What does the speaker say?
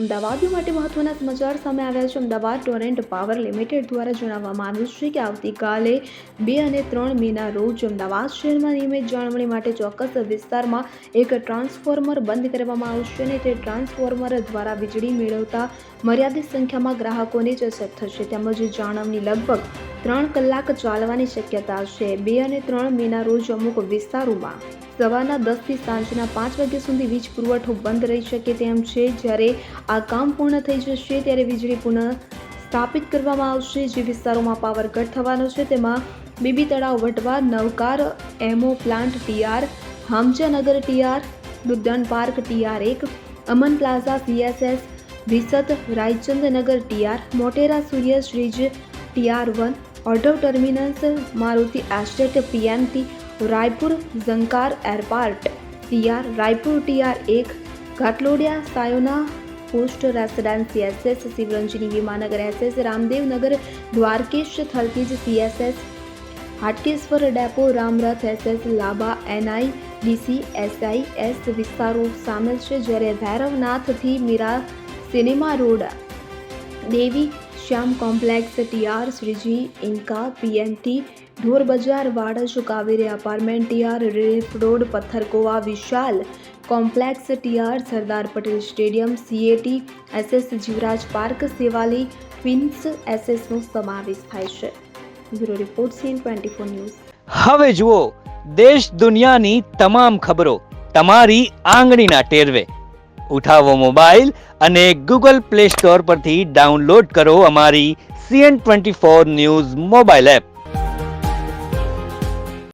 અમદાવાદીઓ માટે મહત્વના સમાચાર સામે આવ્યા છે. અમદાવાદ ટોરેન્ટ પાવર લિમિટેડ દ્વારા જણાવવામાં આવ્યું છે કે આવતીકાલે 2 અને 3 મેના રોજ અમદાવાદ શહેરમાં નિયમિત જાળવણી માટે ચોક્કસ વિસ્તારમાં એક ટ્રાન્સફોર્મર બંધ કરવામાં આવશે અને તે ટ્રાન્સફોર્મર દ્વારા વીજળી મેળવતા મર્યાદિત સંખ્યામાં ગ્રાહકોને જ અસર થશે. તેમજ જાળવણી લગભગ 3 કલાક ચાલવાની શક્યતા છે. 2 અને 3 મેના રોજ અમુક વિસ્તારોમાં સવારના 10 થી સાંજના 5 વાગ્યા સુધી વીજ પુરવઠો બંધ રહી શકે તેમ છે. જ્યારે આ કામ પૂર્ણ થઈ જશે ત્યારે વીજળી પુનઃ સ્થાપિત કરવામાં આવશે. જે વિસ્તારોમાં પાવર કટ થવાનો છે તેમાં Bibi Talav Vatva, Navkar MO plant TR, Hamjanagar TR, Duddan park TR1, Aman plaza CSS, Visat Raichandnagar TR, Motera Surya Shreej TR1, Odhav terminus Maruti estate PMT, Raipur Jhankar airport TR, Raipur TR1, Ghatlodia Sayona post residency SS, Shivranjani Vimannagar SS, Ramdevnagar Dwarkesh Thaltej CSS, Hatkeshwar depot Ramrath SS, Labha NIDC SIS વિસ્તારો સામેલ છે. જ્યારે ભૈરવનાથથી Meera cinema road, Devi Shyam complex TR, Shreeji Inka PMT, ઢોર બજાર Wadaj Kaveri apartment TR, relief road Pattharkuva Vishal complex TR, Sardar Patel stadium CAT SS, Jivraj park Sevali queens SS નો સમાવેશ થાય છે. Bureau report CN24 news. હવે જુઓ દેશ દુનિયાની તમામ ખબરો તમારી આંગળીના ટેરવે. ઉઠાવો મોબાઈલ અને ગૂગલ પ્લે સ્ટોર પરથી ડાઉનલોડ કરો અમારી CN24 ન્યૂઝ મોબાઈલ એપ.